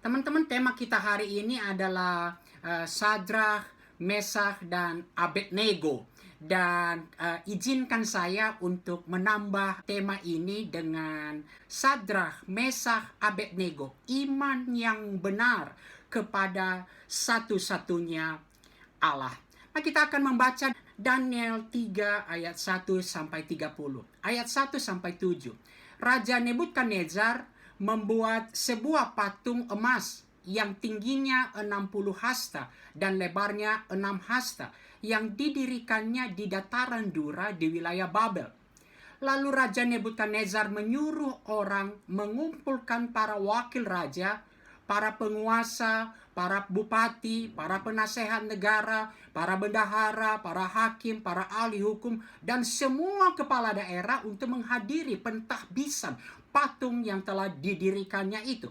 Teman-teman, tema kita hari ini adalah Sadrah, Mesakh, dan Abednego. Dan izinkan saya untuk menambah tema ini dengan Sadrah, Mesakh, Abednego. Iman yang benar kepada satu-satunya Allah. Nah, kita akan membaca Daniel 3 ayat 1 sampai 30. Ayat 1 sampai 7. Raja Nebukadnezar membuat sebuah patung emas yang tingginya 60 hasta dan lebarnya 6 hasta yang didirikannya di dataran Dura di wilayah Babel. Lalu Raja Nebukadnezar menyuruh orang mengumpulkan para wakil raja, para penguasa, para bupati, para penasehat negara, para bendahara, para hakim, para ahli hukum, dan semua kepala daerah untuk menghadiri pentahbisan patung yang telah didirikannya itu.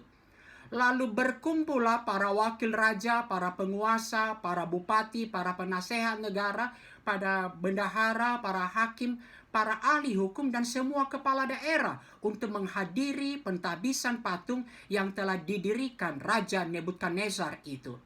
Lalu berkumpullah para wakil raja, para penguasa, para bupati, para penasehat negara, para bendahara, para hakim, para ahli hukum, dan semua kepala daerah untuk menghadiri pentahbisan patung yang telah didirikan Raja Nebukadnezar itu.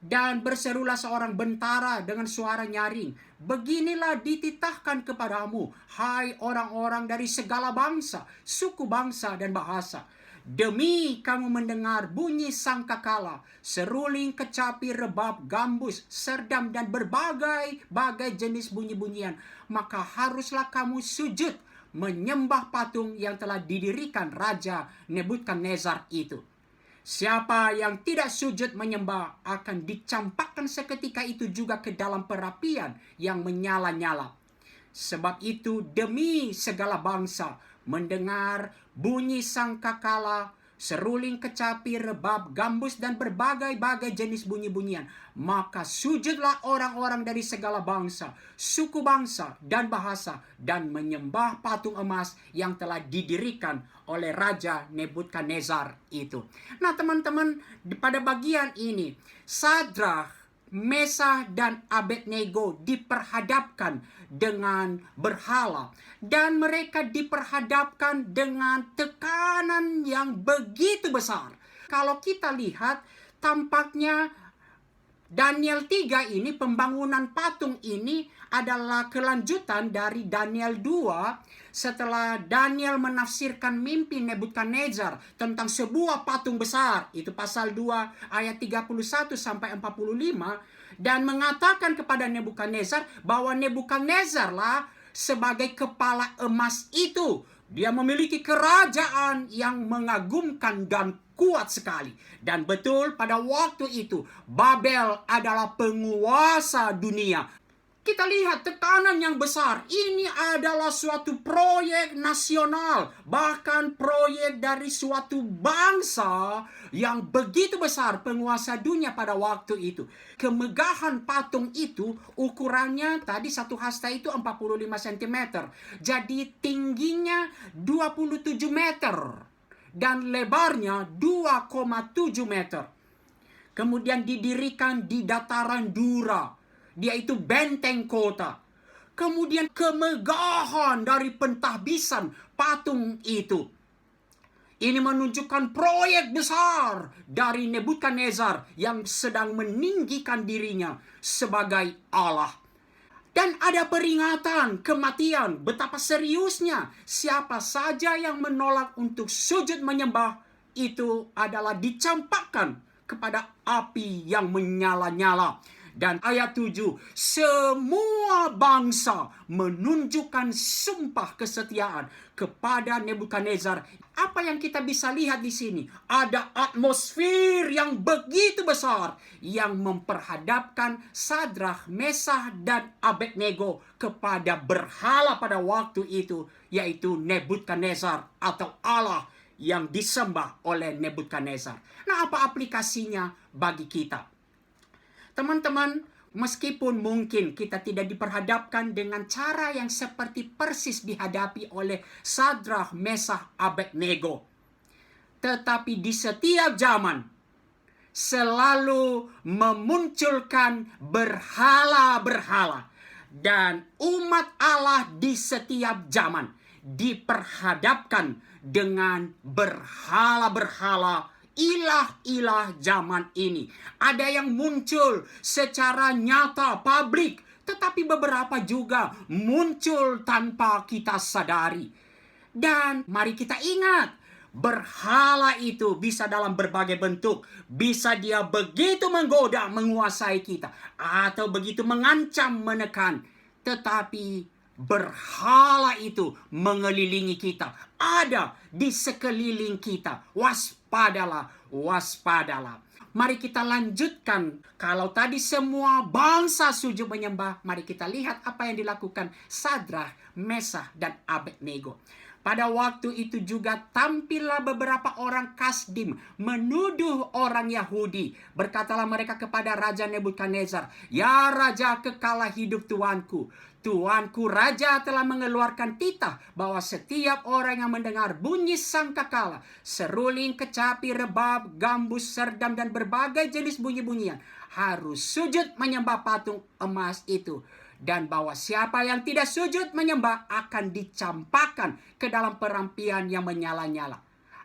Dan berserulah seorang bentara dengan suara nyaring, "Beginilah dititahkan kepadamu, hai orang-orang dari segala bangsa, suku bangsa, dan bahasa. Demi kamu mendengar bunyi sangkakala, seruling, kecapi, rebab, gambus, serdam, dan berbagai-bagai jenis bunyi-bunyian, maka haruslah kamu sujud menyembah patung yang telah didirikan Raja Nebukadnezar itu. Siapa yang tidak sujud menyembah akan dicampakkan seketika itu juga ke dalam perapian yang menyala-nyala. Sebab itu demi segala bangsa mendengar bunyi sangkakala, seruling, kecapi, rebab, gambus, dan berbagai-bagai jenis bunyi-bunyian, maka sujudlah orang-orang dari segala bangsa, suku bangsa, dan bahasa, dan menyembah patung emas yang telah didirikan oleh Raja Nebukadnezar itu." Nah, teman-teman, pada bagian ini Sadrah, Mesakh, dan Abednego diperhadapkan dengan berhala, dan mereka diperhadapkan dengan tekanan yang begitu besar. Kalau kita lihat, tampaknya Daniel 3 ini, pembangunan patung ini adalah kelanjutan dari Daniel 2 setelah Daniel menafsirkan mimpi Nebukadnezar tentang sebuah patung besar. Itu pasal 2 ayat 31 sampai 45, dan mengatakan kepada Nebukadnezar bahwa Nebukadnezar lah sebagai kepala emas itu. Dia memiliki kerajaan yang mengagumkan dan kuat sekali. Dan betul, pada waktu itu Babel adalah penguasa dunia. Kita lihat tekanan yang besar. Ini adalah suatu proyek nasional, bahkan proyek dari suatu bangsa yang begitu besar, penguasa dunia pada waktu itu. Kemegahan patung itu, ukurannya tadi satu hasta itu 45 cm. Jadi tingginya 27 meter dan lebarnya 2,7 meter. Kemudian didirikan di dataran Dura, dia itu benteng kota. Kemudian kemegahan dari pentahbisan patung itu. Ini menunjukkan proyek besar dari Nebukadnezar yang sedang meninggikan dirinya sebagai Allah. Dan ada peringatan kematian, betapa seriusnya. Siapa saja yang menolak untuk sujud menyembah, itu adalah dicampakkan kepada api yang menyala-nyala. Dan ayat 7, semua bangsa menunjukkan sumpah kesetiaan kepada Nebukadnezar. Apa yang kita bisa lihat di sini? Ada atmosfer yang begitu besar yang memperhadapkan Sadrah, Mesakh, dan Abednego kepada berhala pada waktu itu, yaitu Nebukadnezar atau Allah yang disembah oleh Nebukadnezar. Nah, apa aplikasinya bagi kita? Teman-teman, meskipun mungkin kita tidak diperhadapkan dengan cara yang seperti persis dihadapi oleh Sadrah, Mesakh, Abednego, tetapi di setiap zaman selalu memunculkan berhala-berhala. Dan umat Allah di setiap zaman diperhadapkan dengan berhala-berhala ilah-ilah zaman ini. Ada yang muncul secara nyata, publik, tetapi beberapa juga muncul tanpa kita sadari. Dan mari kita ingat, berhala itu bisa dalam berbagai bentuk. Bisa dia begitu menggoda, menguasai kita, atau begitu mengancam, menekan. Tetapi berhala itu mengelilingi kita, ada di sekeliling kita. Waspadalah, waspadalah. Mari kita lanjutkan. Kalau tadi semua bangsa sujud menyembah, mari kita lihat apa yang dilakukan Sadrah, Mesah, dan Abednego. Pada waktu itu juga tampillah beberapa orang Kasdim menuduh orang Yahudi. Berkatalah mereka kepada Raja Nebukadnezar, "Ya Raja, kekalah hidup tuanku. Tuanku Raja telah mengeluarkan titah bahwa setiap orang yang mendengar bunyi sangkakala, seruling, kecapi, rebab, gambus, serdam, dan berbagai jenis bunyi-bunyian harus sujud menyembah patung emas itu. Dan bahwa siapa yang tidak sujud menyembah akan dicampakkan ke dalam perampian yang menyala-nyala."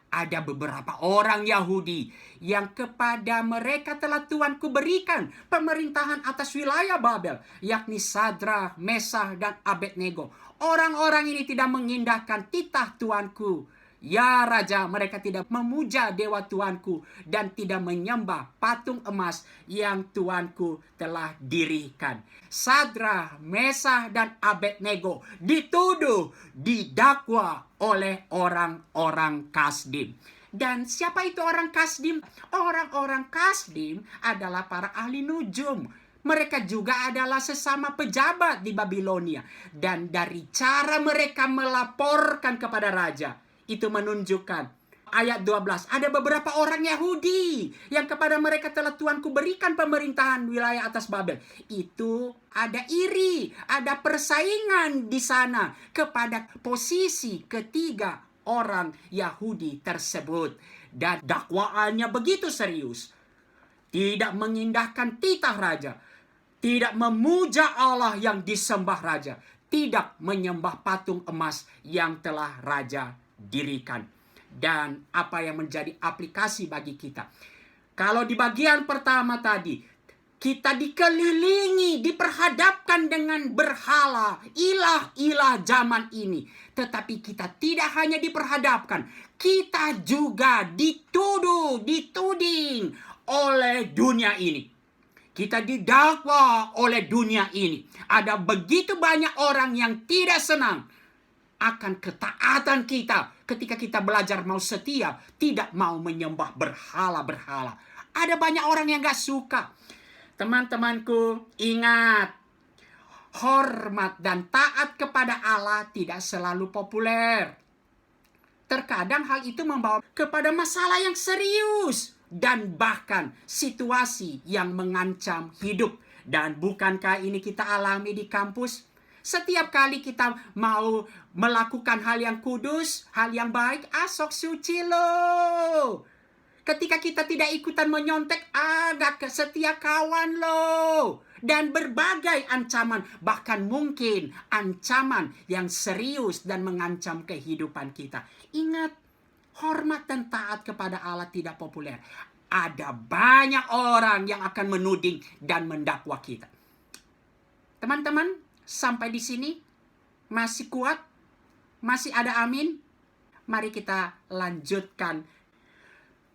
Ada beberapa orang Yahudi yang kepada mereka telah Tuanku berikan pemerintahan atas wilayah Babel, yakni Sadrah, Mesah, dan Abednego. Orang-orang ini tidak mengindahkan titah Tuanku. Ya Raja, mereka tidak memuja dewa Tuanku dan tidak menyembah patung emas yang Tuanku telah dirikan. Sadrah, Mesah, dan Abednego dituduh, didakwa oleh orang-orang Kasdim. Dan siapa itu orang Kasdim? Orang-orang Kasdim adalah para ahli nujum. Mereka juga adalah sesama pejabat di Babilonia. Dan dari cara mereka melaporkan kepada raja, itu menunjukkan ayat 12. Ada beberapa orang Yahudi yang kepada mereka telah Tuanku berikan pemerintahan wilayah atas Babel. Itu ada iri, ada persaingan di sana kepada posisi ketiga orang Yahudi tersebut. Dan dakwaannya begitu serius. Tidak mengindahkan titah raja. Tidak memuja Allah yang disembah raja. Tidak menyembah patung emas yang telah raja dirikan. Dan apa yang menjadi aplikasi bagi kita? Kalau di bagian pertama tadi, kita dikelilingi, diperhadapkan dengan berhala, ilah-ilah zaman ini. Tetapi kita tidak hanya diperhadapkan, kita juga dituding oleh dunia ini. Kita didakwa oleh dunia ini. Ada begitu banyak orang yang tidak senang akan ketaatan kita ketika kita belajar mau setia, tidak mau menyembah berhala-berhala. Ada banyak orang yang gak suka. Teman-temanku, ingat, hormat dan taat kepada Allah tidak selalu populer. Terkadang hal itu membawa kepada masalah yang serius dan bahkan situasi yang mengancam hidup. Dan bukankah ini kita alami di kampus? Setiap kali kita mau melakukan hal yang kudus, hal yang baik, sok suci lo. Ketika kita tidak ikutan menyontek, gak setia kawan lo. Dan berbagai ancaman, bahkan mungkin ancaman yang serius dan mengancam kehidupan kita. Ingat, hormat dan taat kepada Allah tidak populer. Ada banyak orang yang akan menuding dan mendakwa kita. Teman-teman, sampai di sini masih kuat? Masih ada amin? Mari kita lanjutkan.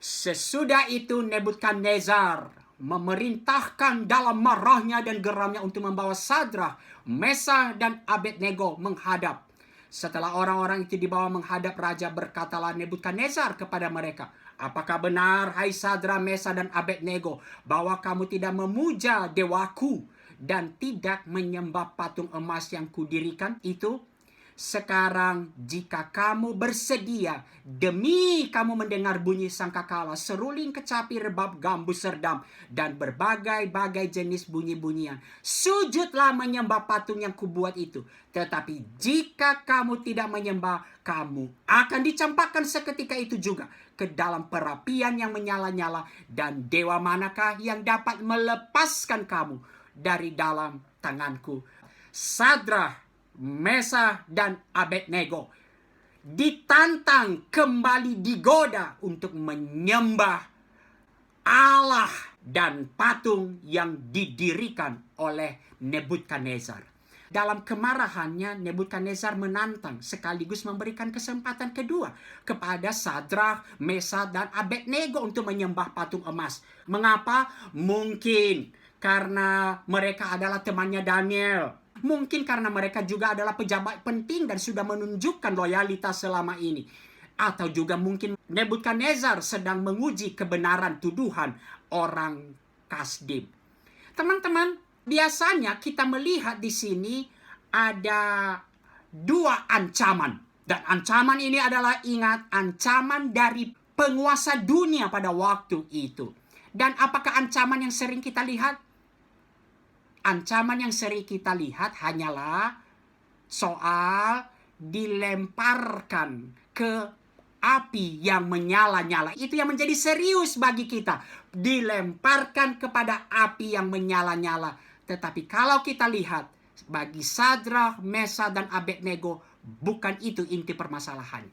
Sesudah itu Nebukadnezar memerintahkan dalam marahnya dan geramnya untuk membawa Sadrah, Mesah, dan Abednego menghadap. Setelah orang-orang itu dibawa menghadap raja, berkatalah Nebukadnezar kepada mereka, "Apakah benar, hai Sadrah, Mesah, dan Abednego, bahwa kamu tidak memuja dewaku dan tidak menyembah patung emas yang kudirikan itu? Sekarang jika kamu bersedia, demi kamu mendengar bunyi sangkakala, seruling, kecapi, rebab, gambus, serdam, dan berbagai-bagai jenis bunyi-bunyian, sujudlah menyembah patung yang kubuat itu. Tetapi jika kamu tidak menyembah, kamu akan dicampakkan seketika itu juga ke dalam perapian yang menyala-nyala. Dan dewa manakah yang dapat melepaskan kamu dari dalam tanganku?" Sadrah, Mesah, dan Abednego ditantang, kembali digoda untuk menyembah Allah dan patung yang didirikan oleh Nebukadnezar. Dalam kemarahannya, Nebukadnezar menantang sekaligus memberikan kesempatan kedua kepada Sadrak, Mesad, dan Abednego untuk menyembah patung emas. Mengapa? Mungkin karena mereka adalah temannya Daniel. Mungkin karena mereka juga adalah pejabat penting dan sudah menunjukkan loyalitas selama ini. Atau juga mungkin Nebukadnezar sedang menguji kebenaran tuduhan orang Kasdim. Teman-teman, biasanya kita melihat di sini ada dua ancaman. Dan ancaman ini adalah, ingat, ancaman dari penguasa dunia pada waktu itu. Dan apakah ancaman yang sering kita lihat? Ancaman yang sering kita lihat hanyalah soal dilemparkan ke api yang menyala-nyala. Itu yang menjadi serius bagi kita. Dilemparkan kepada api yang menyala-nyala. Tetapi kalau kita lihat, bagi Sadrak, Mesad, dan Abednego, bukan itu inti permasalahan.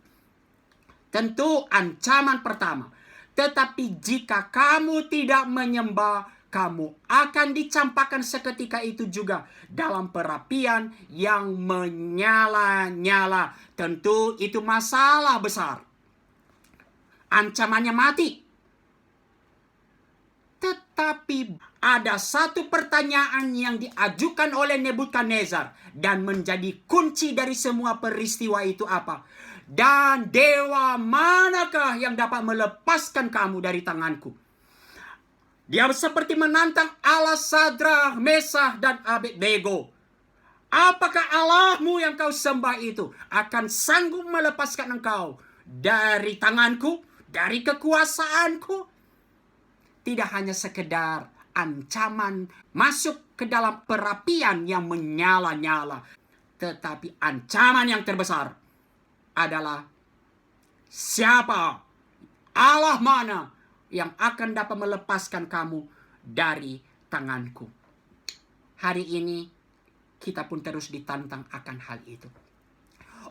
Tentu ancaman pertama. Tetapi jika kamu tidak menyembah, kamu akan dicampakkan seketika itu juga dalam perapian yang menyala-nyala. Tentu itu masalah besar. Ancamannya mati. Tetapi ada satu pertanyaan yang diajukan oleh Nebukadnezar dan menjadi kunci dari semua peristiwa itu apa? Dan dewa manakah yang dapat melepaskan kamu dari tanganku? Dia seperti menantang Allah Sadrak, Mesah, dan Abednego. Apakah Allahmu yang kau sembah itu akan sanggup melepaskan engkau dari tanganku? Dari kekuasaanku? Tidak hanya sekedar ancaman masuk ke dalam perapian yang menyala-nyala, tetapi ancaman yang terbesar adalah siapa, Allah mana yang akan dapat melepaskan kamu dari tanganku. Hari ini kita pun terus ditantang akan hal itu.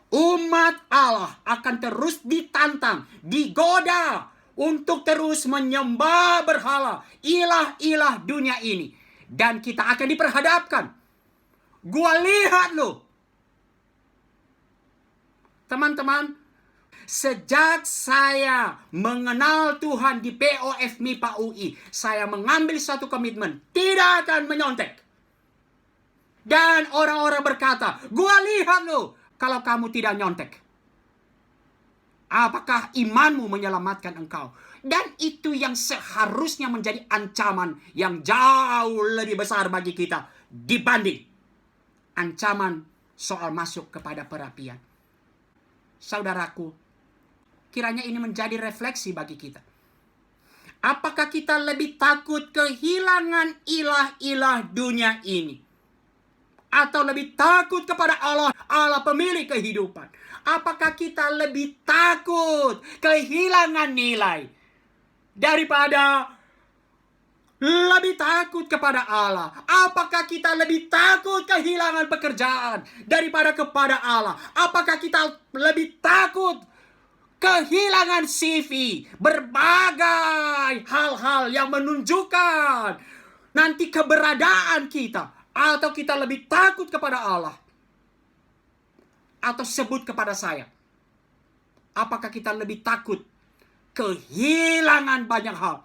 Umat Allah akan terus ditantang, digoda untuk terus menyembah berhala, ilah-ilah dunia ini. Dan kita akan diperhadapkan. Gua lihat loh. Teman-teman, sejak saya mengenal Tuhan di POF MIPA UI, saya mengambil satu komitmen, tidak akan menyontek. Dan orang-orang berkata, gua lihat loh, kalau kamu tidak nyontek. Apakah imanmu menyelamatkan engkau? Dan itu yang seharusnya menjadi ancaman yang jauh lebih besar bagi kita dibanding ancaman soal masuk kepada perapian. Saudaraku, kiranya ini menjadi refleksi bagi kita. Apakah kita lebih takut kehilangan ilah-ilah dunia ini? Atau lebih takut kepada Allah, Allah pemilik kehidupan? Apakah kita lebih takut kehilangan nilai daripada lebih takut kepada Allah? Apakah kita lebih takut kehilangan pekerjaan daripada kepada Allah? Apakah kita lebih takut kehilangan CV? Berbagai hal-hal yang menunjukkan nanti keberadaan kita. Atau kita lebih takut kepada Allah? Atau sebut kepada saya, apakah kita lebih takut kehilangan banyak hal?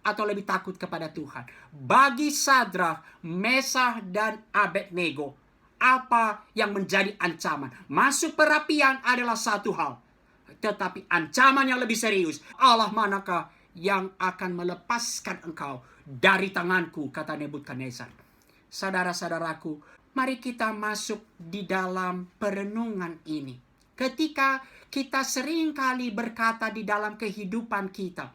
Atau lebih takut kepada Tuhan? Bagi Sadrak, Mesah, dan Abednego, apa yang menjadi ancaman? Masuk perapian adalah satu hal. Tetapi ancaman yang lebih serius, Allah manakah yang akan melepaskan engkau dari tanganku, kata Nebukadnezar. Saudara-saudaraku, mari kita masuk di dalam perenungan ini. Ketika kita seringkali berkata di dalam kehidupan kita,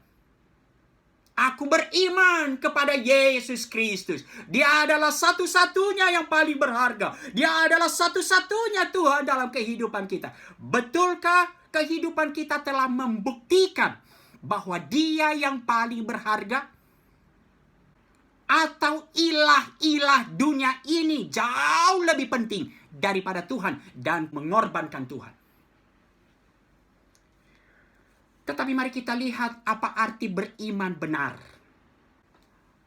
aku beriman kepada Yesus Kristus. Dia adalah satu-satunya yang paling berharga. Dia adalah satu-satunya Tuhan dalam kehidupan kita. Betulkah kehidupan kita telah membuktikan bahwa Dia yang paling berharga? Atau ilah-ilah dunia ini jauh lebih penting daripada Tuhan dan mengorbankan Tuhan? Tetapi mari kita lihat apa arti beriman benar.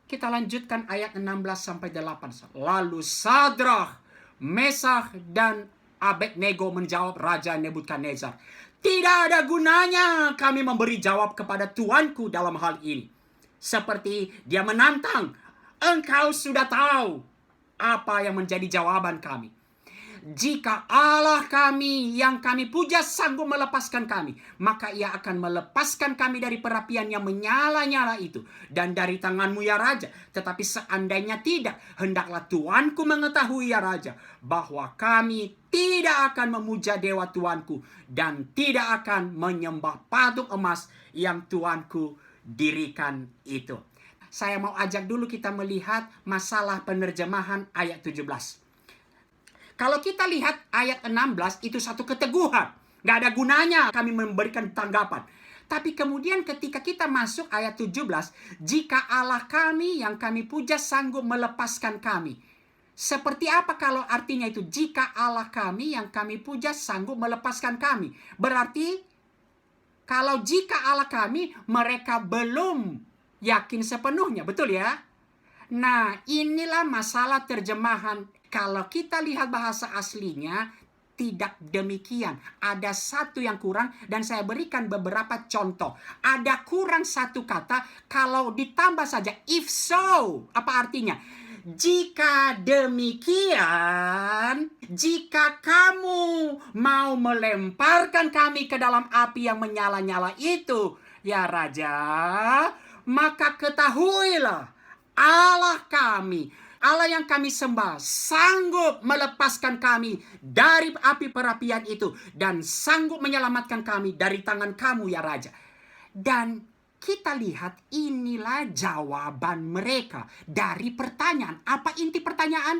Kita lanjutkan ayat 16-8. Lalu Sadrah, Mesakh, dan Abednego menjawab Raja Nebukadnezar, "Tidak ada gunanya kami memberi jawab kepada tuanku dalam hal ini." Seperti dia menantang, "Engkau sudah tahu apa yang menjadi jawaban kami. Jika Allah kami yang kami puja sanggup melepaskan kami, maka ia akan melepaskan kami dari perapian yang menyala-nyala itu dan dari tanganmu ya Raja. Tetapi seandainya tidak, hendaklah tuanku mengetahui ya Raja, bahwa kami tidak akan memuja dewa tuanku dan tidak akan menyembah patung emas yang tuanku dirikan itu." Saya mau ajak dulu kita melihat masalah penerjemahan ayat 17. Kalau kita lihat ayat 16 itu satu keteguhan. Nggak ada gunanya kami memberikan tanggapan. Tapi kemudian ketika kita masuk ayat 17, jika Allah kami yang kami puja sanggup melepaskan kami. Seperti apa kalau artinya itu? Jika Allah kami yang kami puja sanggup melepaskan kami. Berarti kalau jika Allah kami, mereka belum yakin sepenuhnya. Betul ya? Nah, inilah masalah terjemahan. Kalau kita lihat bahasa aslinya, tidak demikian. Ada satu yang kurang dan saya berikan beberapa contoh. Ada kurang satu kata, kalau ditambah saja if so. Apa artinya? Jika demikian, jika kamu mau melemparkan kami ke dalam api yang menyala-nyala itu, ya Raja, maka ketahuilah Allah kami, Allah yang kami sembah, sanggup melepaskan kami dari api perapian itu dan sanggup menyelamatkan kami dari tangan kamu ya Raja. Dan kita lihat inilah jawaban mereka dari pertanyaan. Apa inti pertanyaan?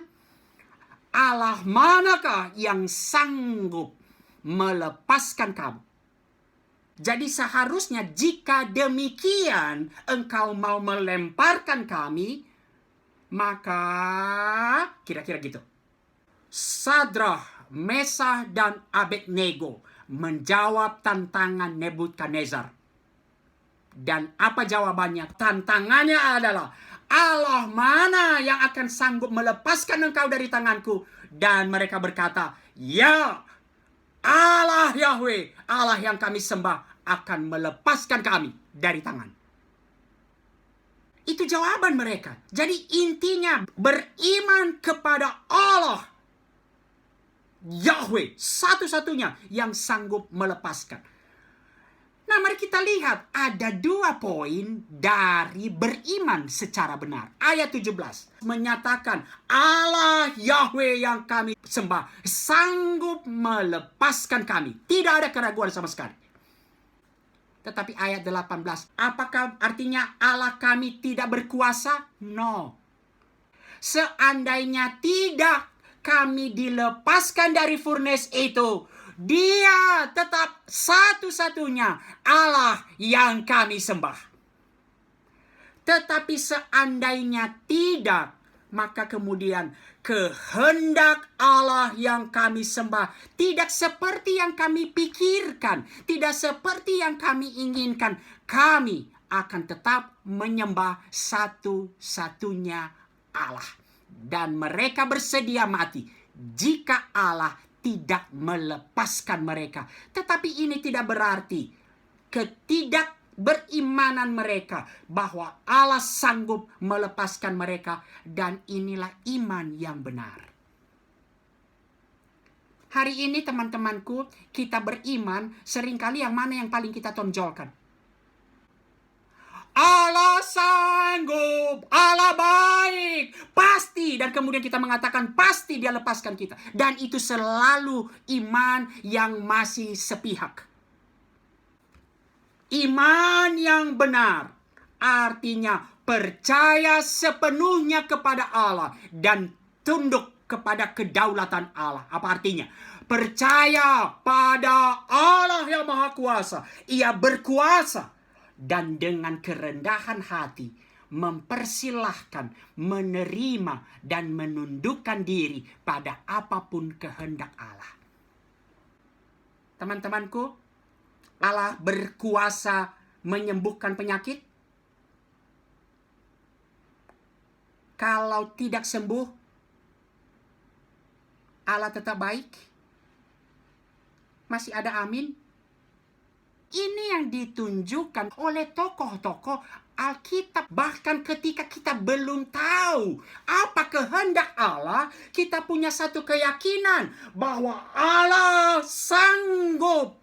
Allah manakah yang sanggup melepaskan kamu? Jadi seharusnya jika demikian engkau mau melemparkan kami, maka kira-kira gitu. Sadrah, Mesakh, dan Abednego menjawab tantangan Nebukadnezar. Dan apa jawabannya? Tantangannya adalah, Allah mana yang akan sanggup melepaskan engkau dari tanganku? Dan mereka berkata, ya, Allah Yahweh, Allah yang kami sembah akan melepaskan kami dari tangan. Itu jawaban mereka. Jadi intinya beriman kepada Allah Yahweh, satu-satunya yang sanggup melepaskan. Nah, mari kita lihat ada 2 poin dari beriman secara benar. Ayat 17 menyatakan Allah Yahweh yang kami sembah sanggup melepaskan kami. Tidak ada keraguan sama sekali. Tetapi ayat 18, apakah artinya Allah kami tidak berkuasa? No. Seandainya tidak kami dilepaskan dari furnace itu, Dia tetap satu-satunya Allah yang kami sembah. Tetapi seandainya tidak, maka kemudian kehendak Allah yang kami sembah tidak seperti yang kami pikirkan, tidak seperti yang kami inginkan. Kami akan tetap menyembah satu-satunya Allah. Dan mereka bersedia mati jika Allah tidak melepaskan mereka. Tetapi ini tidak berarti ketidakberimanan mereka bahwa Allah sanggup melepaskan mereka, dan inilah iman yang benar. Hari ini teman-temanku, kita beriman seringkali yang mana yang paling kita tonjolkan? Allah sanggup, Allah baik, pasti. Dan kemudian kita mengatakan pasti Dia lepaskan kita. Dan itu selalu iman yang masih sepihak. Iman yang benar artinya percaya sepenuhnya kepada Allah dan tunduk kepada kedaulatan Allah. Apa artinya? Percaya pada Allah yang Maha Kuasa. Ia berkuasa. Dan dengan kerendahan hati mempersilahkan, menerima, dan menundukkan diri pada apapun kehendak Allah. Teman-temanku, Allah berkuasa menyembuhkan penyakit? Kalau tidak sembuh, Allah tetap baik? Masih ada amin? Ini yang ditunjukkan oleh tokoh-tokoh Alkitab. Bahkan ketika kita belum tahu apa kehendak Allah, kita punya satu keyakinan bahwa Allah sanggup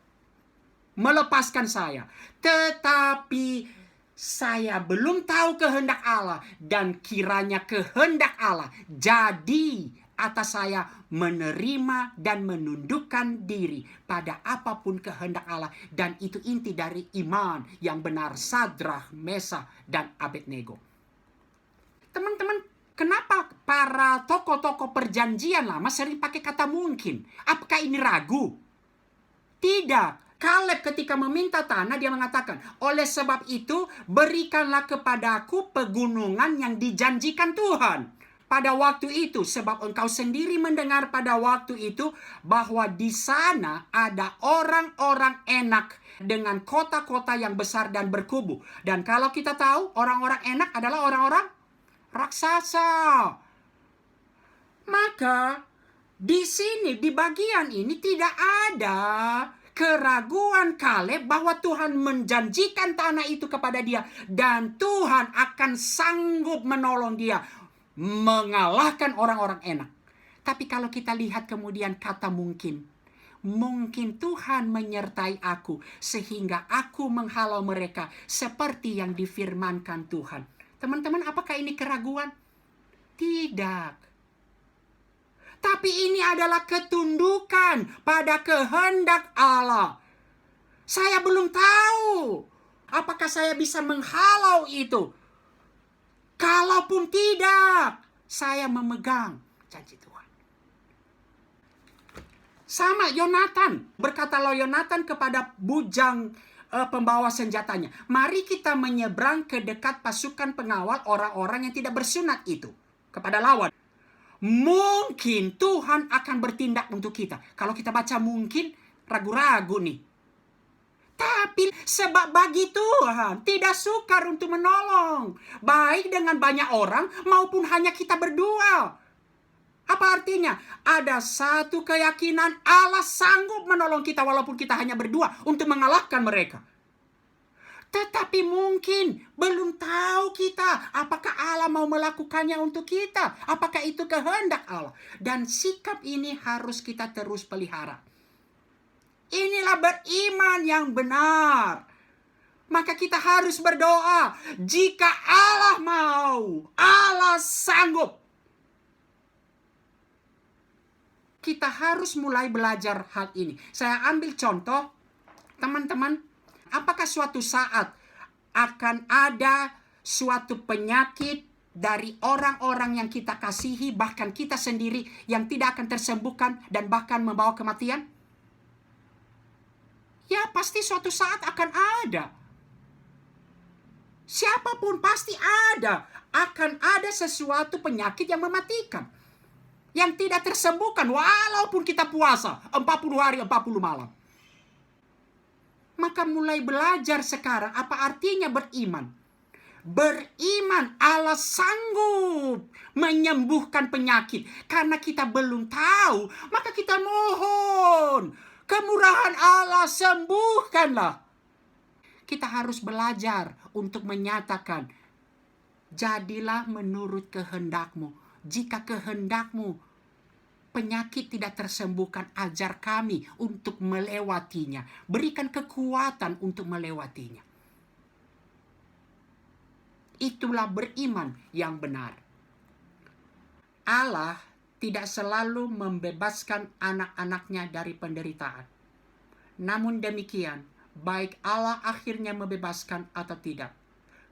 melepaskan saya. Tetapi saya belum tahu kehendak Allah, dan kiranya kehendak Allah jadi atas saya menerima dan menundukkan diri pada apapun kehendak Allah. Dan itu inti dari iman yang benar Sadrak, Mesakh, dan Abednego. Teman-teman, kenapa para tokoh-tokoh perjanjian lama sering pakai kata mungkin? Apakah ini ragu? Tidak. Kaleb ketika meminta tanah, dia mengatakan, oleh sebab itu berikanlah kepadaku pegunungan yang dijanjikan Tuhan pada waktu itu, sebab engkau sendiri mendengar pada waktu itu bahwa di sana ada orang-orang enak dengan kota-kota yang besar dan berkubu. Dan kalau kita tahu, orang-orang enak adalah orang-orang raksasa. Maka di sini, di bagian ini tidak ada keraguan Kaleb bahwa Tuhan menjanjikan tanah itu kepada dia, dan Tuhan akan sanggup menolong dia mengalahkan orang-orang enak. Tapi kalau kita lihat kemudian kata mungkin Tuhan menyertai aku sehingga aku menghalau mereka seperti yang difirmankan Tuhan. Teman-teman, apakah ini keraguan? Tidak. Tapi ini adalah ketundukan pada kehendak Allah. Saya belum tahu apakah saya bisa menghalau itu. Kalaupun tidak, saya memegang janji Tuhan. Sama Yonatan, berkatalah Yonatan kepada bujang pembawa senjatanya, mari kita menyeberang ke dekat pasukan pengawal orang-orang yang tidak bersunat itu, kepada lawan. Mungkin Tuhan akan bertindak untuk kita. Kalau kita baca mungkin, ragu-ragu nih. Tapi sebab bagi Tuhan tidak sukar untuk menolong, baik dengan banyak orang maupun hanya kita berdua. Apa artinya? Ada satu keyakinan Allah sanggup menolong kita walaupun kita hanya berdua untuk mengalahkan mereka. Tetapi mungkin belum tahu kita apakah Allah mau melakukannya untuk kita. Apakah itu kehendak Allah. Dan sikap ini harus kita terus pelihara. Inilah beriman yang benar. Maka kita harus berdoa. Jika Allah mau, Allah sanggup. Kita harus mulai belajar hal ini. Saya ambil contoh, teman-teman. Apakah suatu saat akan ada suatu penyakit dari orang-orang yang kita kasihi, bahkan kita sendiri, yang tidak akan tersembuhkan dan bahkan membawa kematian? Ya, pasti suatu saat akan ada. Siapapun pasti ada. Akan ada sesuatu penyakit yang mematikan, yang tidak tersembuhkan walaupun kita puasa 40 hari 40 malam. Maka mulai belajar sekarang apa artinya beriman. Beriman Allah sanggup menyembuhkan penyakit. Karena kita belum tahu, maka kita mohon kemurahan Allah, sembuhkanlah. Kita harus belajar untuk menyatakan, jadilah menurut kehendakmu. Jika kehendakmu penyakit tidak tersembuhkan, ajar kami untuk melewatinya. Berikan kekuatan untuk melewatinya. Itulah beriman yang benar. Allah tidak selalu membebaskan anak-anaknya dari penderitaan. Namun demikian, baik Allah akhirnya membebaskan atau tidak,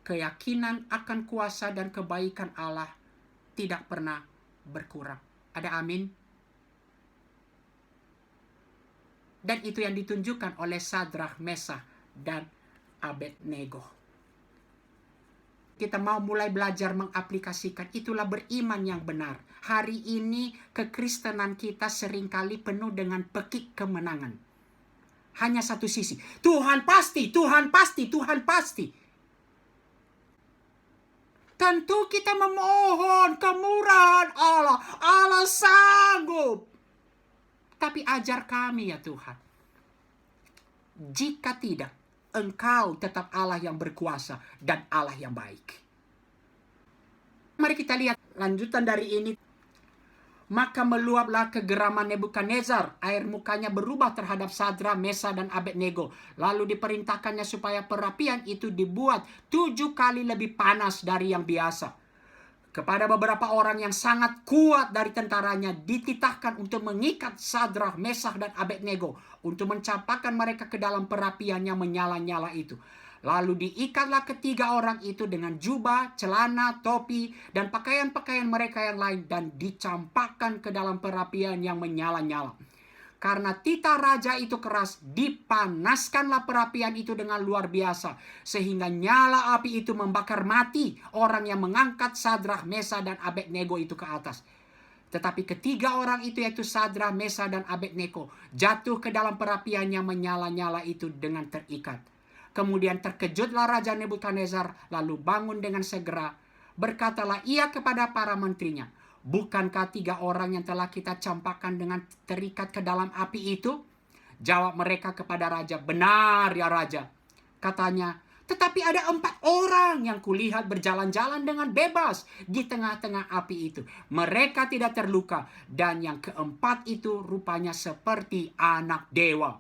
keyakinan akan kuasa dan kebaikan Allah tidak pernah berkurang. Ada amin? Dan itu yang ditunjukkan oleh Sadrak, Mesakh, dan Abednego. Kita mau mulai belajar mengaplikasikan, itulah beriman yang benar. Hari ini kekristenan kita seringkali penuh dengan pekik kemenangan. hanya satu sisi. Tuhan pasti, Tuhan pasti, Tuhan pasti. Tentu kita memohon kemurahan Allah. Allah sanggup. Tapi ajar kami ya Tuhan. Jika tidak, Engkau tetap Allah yang berkuasa dan Allah yang baik. Mari kita lihat lanjutan dari ini. Maka meluaplah kegeraman Nebukadnezar. Air mukanya berubah terhadap Sadra, Mesa, dan Abednego. Lalu diperintahkannya supaya perapian itu dibuat 7 kali lebih panas dari yang biasa. Kepada beberapa orang yang sangat kuat dari tentaranya dititahkan untuk mengikat Sadra, Mesa, dan Abednego untuk mencampakkan mereka ke dalam perapian yang menyala-nyala itu. Lalu diikatlah ketiga orang itu dengan jubah, celana, topi, dan pakaian-pakaian mereka yang lain dan dicampakkan ke dalam perapian yang menyala-nyala. Karena titah raja itu keras, dipanaskanlah perapian itu dengan luar biasa, sehingga nyala api itu membakar mati orang yang mengangkat Sadrah, Mesa, dan Abednego itu ke atas. Tetapi ketiga orang itu, yaitu Sadrah, Mesa, dan Abednego, jatuh ke dalam perapian yang menyala-nyala itu dengan terikat. Kemudian terkejutlah Raja Nebukadnezar, lalu bangun dengan segera. Berkatalah ia kepada para menterinya, bukankah 3 orang yang telah kita campakkan dengan terikat ke dalam api itu? Jawab mereka kepada raja, benar ya raja. Katanya, tetapi ada 4 orang yang kulihat berjalan-jalan dengan bebas di tengah-tengah api itu. Mereka tidak terluka, dan yang keempat itu rupanya seperti anak dewa.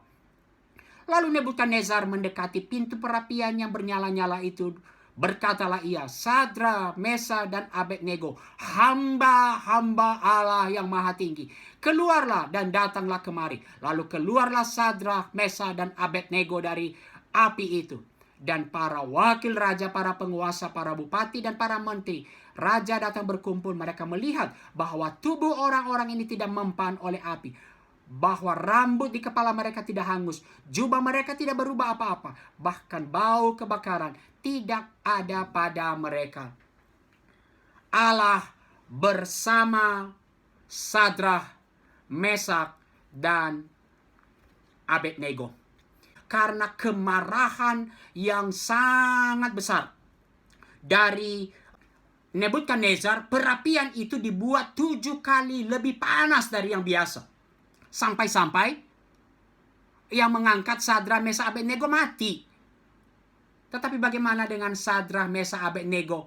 Lalu Nebukadnezar mendekati pintu perapian yang bernyala-nyala itu. Berkatalah ia, Sadra, Mesa, dan Abednego, hamba-hamba Allah yang maha tinggi, keluarlah dan datanglah kemari. Lalu keluarlah Sadra, Mesa, dan Abednego dari api itu. Dan para wakil raja, para penguasa, para bupati, dan para menteri raja datang berkumpul. Mereka melihat bahwa tubuh orang-orang ini tidak mempan oleh api, bahwa rambut di kepala mereka tidak hangus, jubah mereka tidak berubah apa-apa, bahkan bau kebakaran tidak ada pada mereka. Allah bersama Sadrah, Mesak, dan Abednego. Karena kemarahan yang sangat besar dari Nebukadnezar, perapian itu dibuat 7 kali lebih panas dari yang biasa. Sampai-sampai yang mengangkat Sadra, Mesa, Abednego mati. Tetapi bagaimana dengan Sadra, Mesa, Abednego?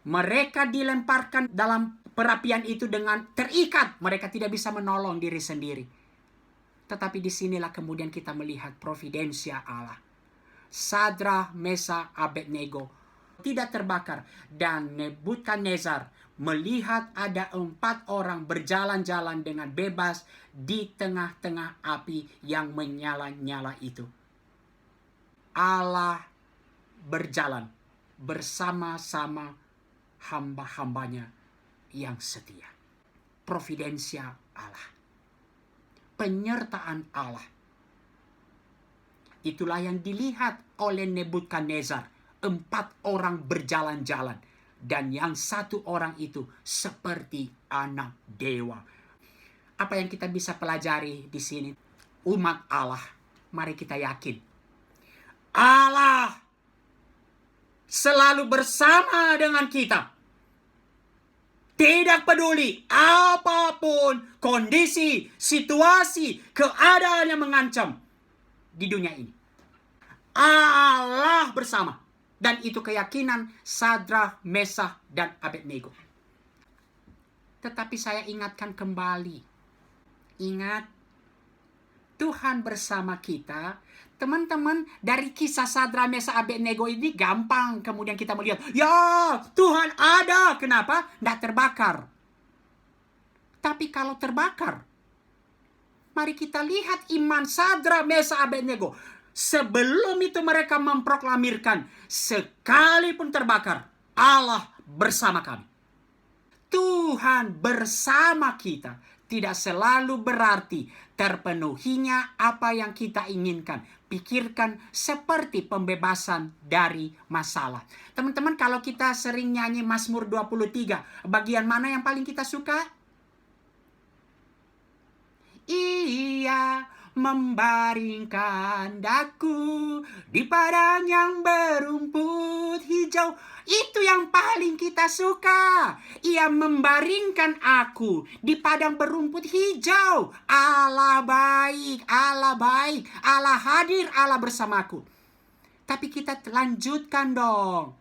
Mereka dilemparkan dalam perapian itu dengan terikat. Mereka tidak bisa menolong diri sendiri. Tetapi disinilah kemudian kita melihat providensia Allah. Sadra, Mesa, Abednego tidak terbakar. Dan Nebukadnezar melihat ada 4 orang berjalan-jalan dengan bebas di tengah-tengah api yang menyala-nyala itu. Allah berjalan bersama-sama hamba-hambanya yang setia. Providensia Allah. Penyertaan Allah. Itulah yang dilihat oleh Nebukadnezar. 4 orang berjalan-jalan. Dan yang 1 orang itu seperti anak dewa. Apa yang kita bisa pelajari di sini? Umat Allah, mari kita yakin. Allah selalu bersama dengan kita. Tidak peduli apapun kondisi, situasi, keadaan yang mengancam di dunia ini. Allah bersama. Dan itu keyakinan Sadrah, Mesah, dan Abednego. Tetapi saya ingatkan kembali. Ingat, Tuhan bersama kita. Teman-teman, dari kisah Sadrah, Mesah, Abednego ini gampang. Kemudian kita melihat, ya Tuhan ada. Kenapa? Tidak terbakar. Tapi kalau terbakar, mari kita lihat iman Sadrah, Mesah, Abednego. Sebelum itu mereka memproklamirkan, sekalipun terbakar, Allah bersama kami. Tuhan bersama kita tidak selalu berarti terpenuhinya apa yang kita inginkan. Pikirkan seperti pembebasan dari masalah. Teman-teman, kalau kita sering nyanyi Mazmur 23, bagian mana yang paling kita suka? Ia membaringkan daku di padang yang berumput hijau. Itu yang paling kita suka. Ia membaringkan aku di padang berumput hijau. Allah baik, Allah baik, Allah hadir, Allah bersamaku. Tapi kita lanjutkan dong.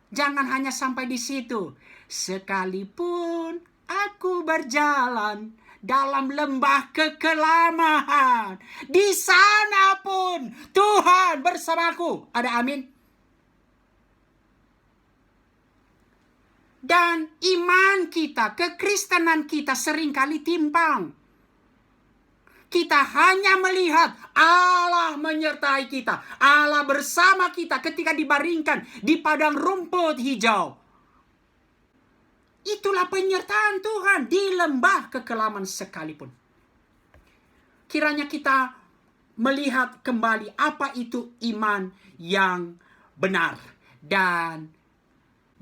Jangan hanya sampai di situ. Sekalipun aku berjalan dalam lembah kekelaman, di sana pun Tuhan bersamaku. Ada amin? Dan iman kita, kekristenan kita seringkali timpang. Kita hanya melihat Allah menyertai kita, Allah bersama kita ketika dibaringkan di padang rumput hijau. Itulah penyertaan Tuhan di lembah kekelaman sekalipun. Kiranya kita melihat kembali apa itu iman yang benar. Dan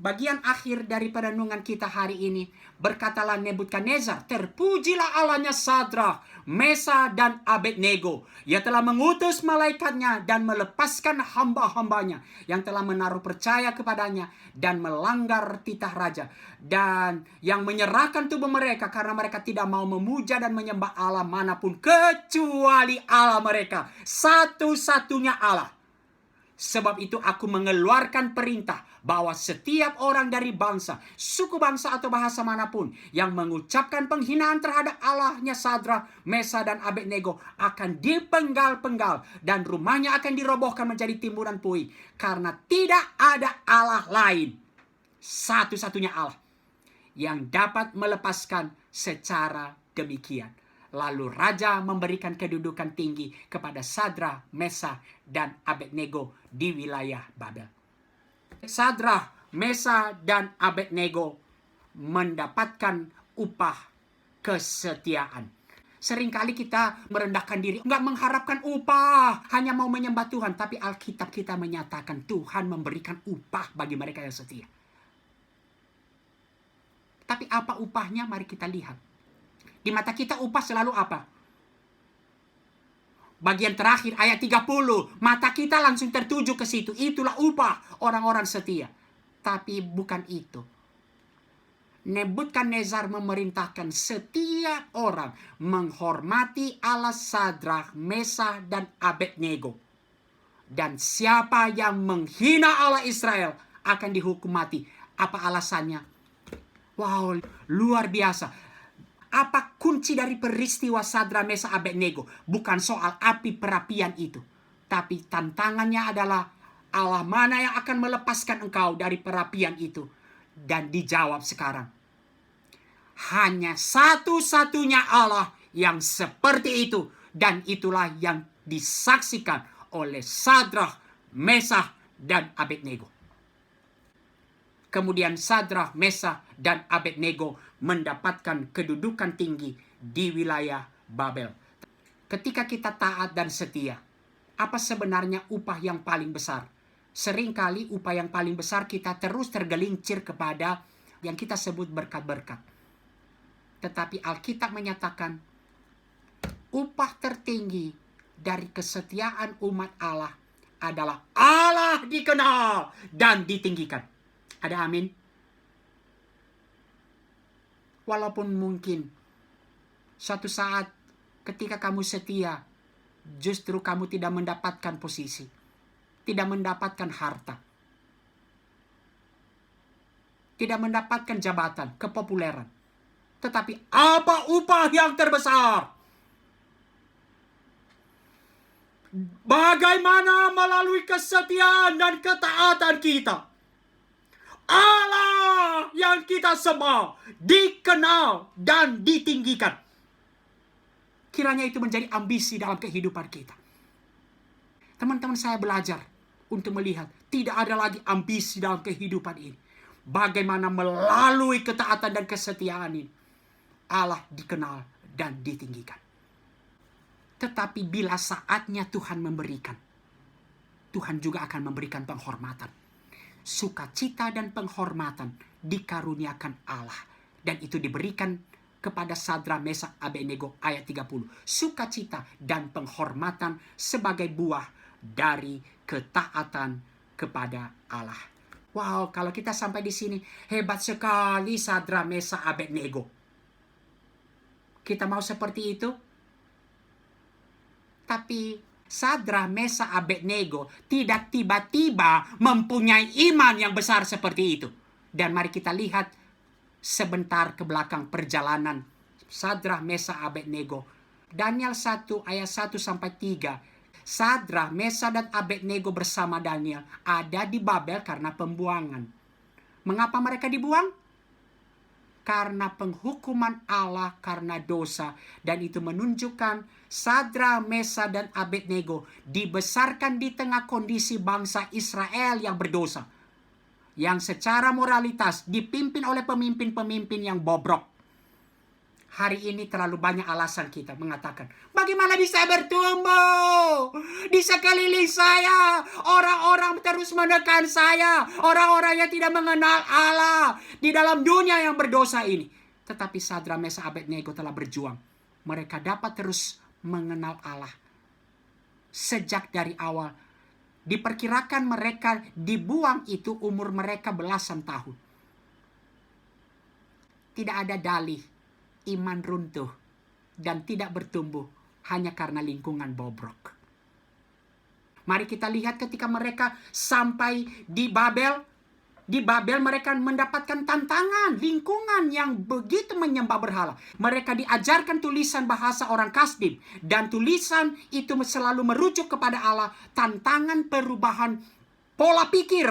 bagian akhir daripada renungan kita hari ini, berkatalah Nebukadnezar, terpujilah Allahnya Sadrak, Mesah, dan Abednego. Ia telah mengutus malaikatnya dan melepaskan hamba-hambanya yang telah menaruh percaya kepadanya dan melanggar titah raja. Dan yang menyerahkan tubuh mereka karena mereka tidak mau memuja dan menyembah Allah manapun kecuali Allah mereka, satu-satunya Allah. Sebab itu aku mengeluarkan perintah bahwa setiap orang dari bangsa, suku bangsa atau bahasa manapun yang mengucapkan penghinaan terhadap Allahnya Sadrak, Mesah, dan Abednego akan dipenggal-penggal dan rumahnya akan dirobohkan menjadi timbunan puing. Karena tidak ada Allah lain, satu-satunya Allah, yang dapat melepaskan secara demikian. Lalu raja memberikan kedudukan tinggi kepada Sadrak, Mesah, dan Abednego di wilayah Babel. Sadrak, Mesah, dan Abednego mendapatkan upah kesetiaan. Seringkali kita merendahkan diri, nggak mengharapkan upah, hanya mau menyembah Tuhan. Tapi Alkitab kita menyatakan Tuhan memberikan upah bagi mereka yang setia. Tapi apa upahnya? Mari kita lihat. Di mata kita upah selalu apa? Bagian terakhir ayat 30. Mata kita langsung tertuju ke situ. Itulah upah orang-orang setia. Tapi bukan itu. Nebukadnezar memerintahkan setiap orang menghormati Allah Sadrak, Mesah, dan Abednego. Dan siapa yang menghina Allah Israel akan dihukum mati. Apa alasannya? Wow, luar biasa. Apa kunci dari peristiwa Sadrak, Mesah, Abednego? Bukan soal api perapian itu. Tapi tantangannya adalah Allah mana yang akan melepaskan engkau dari perapian itu? Dan dijawab sekarang. Hanya satu-satunya Allah yang seperti itu. Dan itulah yang disaksikan oleh Sadrak, Mesah, dan Abednego. Kemudian Sadrak, Mesah, dan Abednego mendapatkan kedudukan tinggi di wilayah Babel. Ketika kita taat dan setia, apa sebenarnya upah yang paling besar? Seringkali upah yang paling besar kita terus tergelincir kepada yang kita sebut berkat-berkat. Tetapi Alkitab menyatakan upah tertinggi dari kesetiaan umat Allah adalah Allah dikenal dan ditinggikan. Ada amin? Walaupun mungkin suatu saat ketika kamu setia, justru kamu tidak mendapatkan posisi, tidak mendapatkan harta, tidak mendapatkan jabatan, kepopuleran. Tetapi apa upah yang terbesar? Bagaimana melalui kesetiaan dan ketaatan kita, Allah yang kita sembah dikenal dan ditinggikan. Kiranya itu menjadi ambisi dalam kehidupan kita. Teman-teman, saya belajar untuk melihat tidak ada lagi ambisi dalam kehidupan ini. Bagaimana melalui ketaatan dan kesetiaan ini Allah dikenal dan ditinggikan. Tetapi bila saatnya Tuhan memberikan, Tuhan juga akan memberikan penghormatan. Sukacita dan penghormatan dikaruniakan Allah. Dan itu diberikan kepada Sadrak, Mesak, Abednego ayat 30. Sukacita dan penghormatan sebagai buah dari ketaatan kepada Allah. Wow, kalau kita sampai di sini, hebat sekali Sadrak, Mesak, Abednego. Kita mau seperti itu? Tapi Sadrak, Mesak, Abednego tidak tiba-tiba mempunyai iman yang besar seperti itu. Dan mari kita lihat sebentar ke belakang perjalanan Sadrak, Mesak, Abednego. Daniel 1 ayat 1 sampai 3. Sadrak, Mesak, dan Abednego bersama Daniel ada di Babel karena pembuangan. Mengapa mereka dibuang? Karena penghukuman Allah karena dosa. Dan itu menunjukkan Sadrak, Mesak, dan Abednego dibesarkan di tengah kondisi bangsa Israel yang berdosa, yang secara moralitas dipimpin oleh pemimpin-pemimpin yang bobrok. Hari ini terlalu banyak alasan kita mengatakan, bagaimana bisa bertumbuh? Di sekeliling saya, orang-orang terus menekan saya. Orang-orang yang tidak mengenal Allah di dalam dunia yang berdosa ini. Tetapi Sadrak, Mesak, Abednego telah berjuang. Mereka dapat terus mengenal Allah. Sejak dari awal, diperkirakan mereka dibuang itu umur mereka belasan tahun. Tidak ada dalih iman runtuh dan tidak bertumbuh hanya karena lingkungan bobrok. Mari kita lihat ketika mereka sampai di Babel. Di Babel mereka mendapatkan tantangan, lingkungan yang begitu menyembah berhala. Mereka diajarkan tulisan bahasa orang Kasdim. Dan tulisan itu selalu merujuk kepada Allah. Tantangan perubahan pola pikir.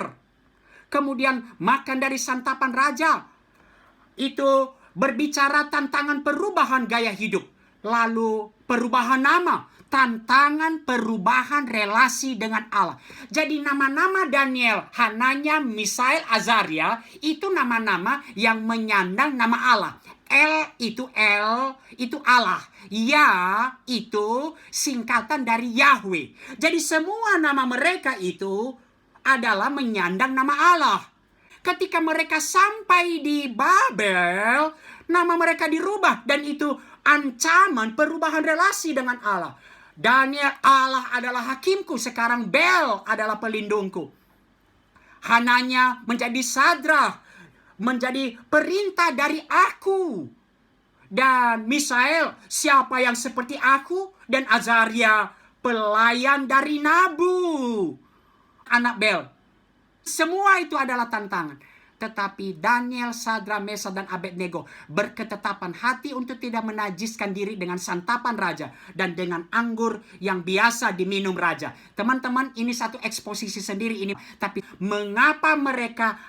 Kemudian makan dari santapan raja. Itu berbicara tantangan perubahan gaya hidup. Lalu perubahan nama. Tantangan perubahan relasi dengan Allah. Jadi nama-nama Daniel, Hananya, Misael, Azaria itu nama-nama yang menyandang nama Allah. El itu Allah. Ya itu singkatan dari Yahweh. Jadi semua nama mereka itu adalah menyandang nama Allah. Ketika mereka sampai di Babel, nama mereka dirubah dan itu ancaman perubahan relasi dengan Allah. Daniel, Allah adalah hakimku, sekarang Bel adalah pelindungku. Hananya menjadi Sadrak, menjadi perintah dari aku. Dan Misael, siapa yang seperti aku? Dan Azaria, pelayan dari Nabu, anak Bel. Semua itu adalah tantangan. Tetapi Daniel, Sadrak, Mesak, dan Abednego berketetapan hati untuk tidak menajiskan diri dengan santapan raja dan dengan anggur yang biasa diminum raja. Teman-teman, ini satu eksposisi sendiri ini. Tapi mengapa mereka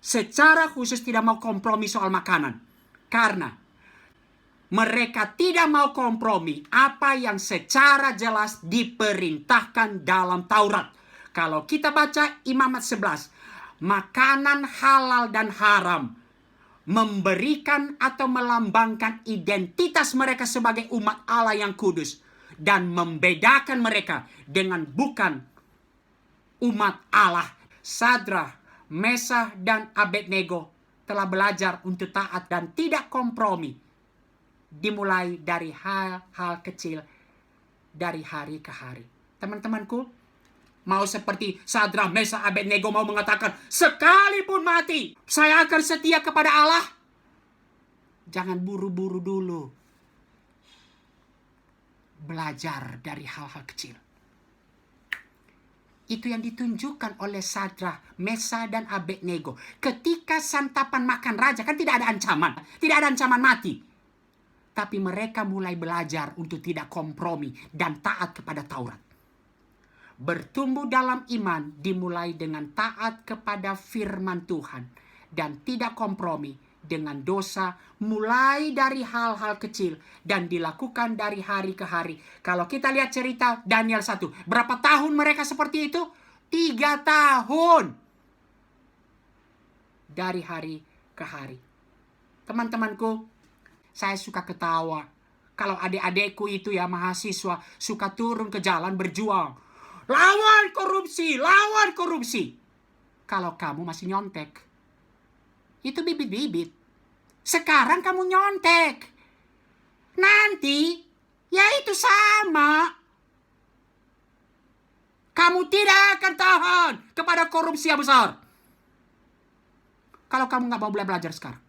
secara khusus tidak mau kompromi soal makanan? Karena mereka tidak mau kompromi apa yang secara jelas diperintahkan dalam Taurat. Kalau kita baca Imamat 11, makanan halal dan haram memberikan atau melambangkan identitas mereka sebagai umat Allah yang kudus dan membedakan mereka dengan bukan umat Allah. Sadrak, Mesak, dan Abednego telah belajar untuk taat dan tidak kompromi, dimulai dari hal-hal kecil dari hari ke hari. Teman-temanku, mau seperti Sadrak, Mesak, Abednego mau mengatakan, sekalipun mati, saya akan setia kepada Allah. Jangan buru-buru dulu. Belajar dari hal-hal kecil. Itu yang ditunjukkan oleh Sadrak, Mesak, dan Abednego. Ketika santapan makan raja, kan tidak ada ancaman. Tidak ada ancaman mati. Tapi mereka mulai belajar untuk tidak kompromi dan taat kepada Taurat. Bertumbuh dalam iman dimulai dengan taat kepada firman Tuhan dan tidak kompromi dengan dosa, mulai dari hal-hal kecil dan dilakukan dari hari ke hari. Kalau kita lihat cerita Daniel 1, berapa tahun mereka seperti itu? 3 tahun. Dari hari ke hari. Teman-temanku, saya suka ketawa kalau adik-adikku itu ya mahasiswa suka turun ke jalan berjuang. Lawan korupsi, lawan korupsi. Kalau kamu masih nyontek, itu bibit-bibit. Sekarang kamu nyontek. nanti ya itu sama. Kamu tidak akan tahan kepada korupsi yang besar. Kalau kamu nggak mau belajar sekarang.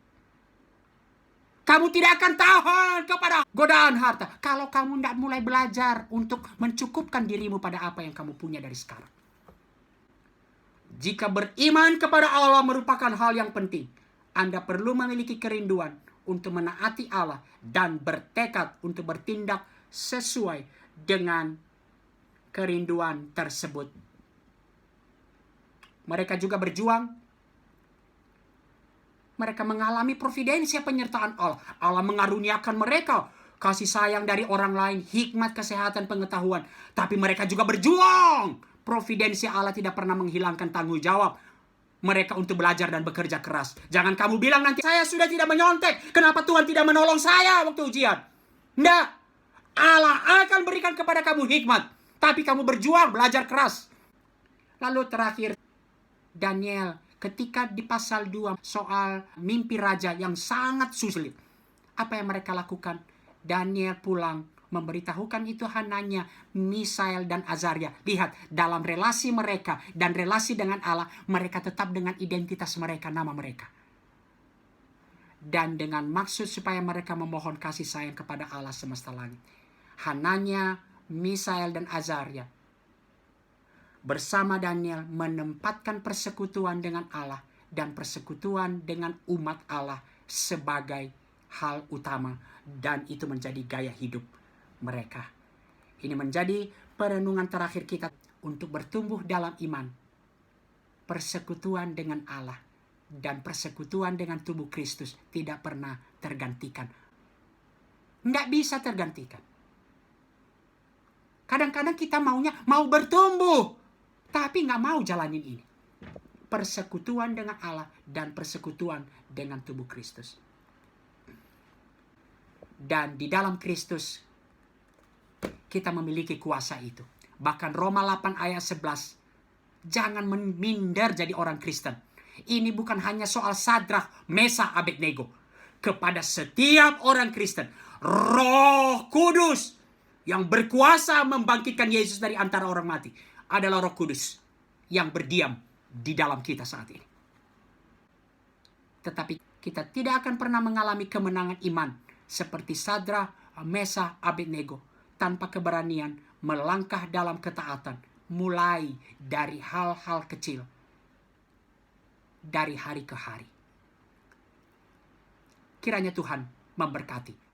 Kamu tidak akan tahan kepada godaan harta. Kalau kamu tidak mulai belajar untuk mencukupkan dirimu pada apa yang kamu punya dari sekarang. Jika beriman kepada Allah merupakan hal yang penting, Anda perlu memiliki kerinduan untuk menaati Allah dan bertekad untuk bertindak sesuai dengan kerinduan tersebut. Mereka juga berjuang. Mereka mengalami providensi penyertaan Allah. Allah mengaruniakan mereka kasih sayang dari orang lain, hikmat, kesehatan, pengetahuan. Tapi mereka juga berjuang. Providensi Allah tidak pernah menghilangkan tanggung jawab mereka untuk belajar dan bekerja keras. Jangan kamu bilang nanti, saya sudah tidak menyontek. Kenapa Tuhan tidak menolong saya waktu ujian? Tidak. Allah akan berikan kepada kamu hikmat. Tapi kamu berjuang, belajar keras. Lalu terakhir, Daniel ketika di pasal 2 soal mimpi raja yang sangat sulit. Apa yang mereka lakukan? Daniel pulang memberitahukan itu Hananya, Misael, dan Azaria. Lihat, dalam relasi mereka dan relasi dengan Allah, mereka tetap dengan identitas mereka, nama mereka. Dan dengan maksud supaya mereka memohon kasih sayang kepada Allah semesta langit. Hananya, Misael, dan Azaria bersama Daniel menempatkan persekutuan dengan Allah dan persekutuan dengan umat Allah sebagai hal utama, dan itu menjadi gaya hidup mereka. Ini menjadi perenungan terakhir kita untuk bertumbuh dalam iman. Persekutuan dengan Allah dan persekutuan dengan tubuh Kristus tidak pernah tergantikan. Tidak bisa tergantikan. Kadang-kadang kita mau bertumbuh, tapi nggak mau jalanin ini. Persekutuan dengan Allah dan persekutuan dengan tubuh Kristus. Dan di dalam Kristus kita memiliki kuasa itu. Bahkan Roma 8 ayat 11. Jangan minder jadi orang Kristen. Ini bukan hanya soal Sadrak, Mesakh, Abednego. Kepada setiap orang Kristen, Roh Kudus yang berkuasa membangkitkan Yesus dari antara orang mati adalah Roh Kudus yang berdiam di dalam kita saat ini. Tetapi kita tidak akan pernah mengalami kemenangan iman seperti Sadrak, Mesakh, Abednego tanpa keberanian melangkah dalam ketaatan, mulai dari hal-hal kecil, dari hari ke hari. Kiranya Tuhan memberkati.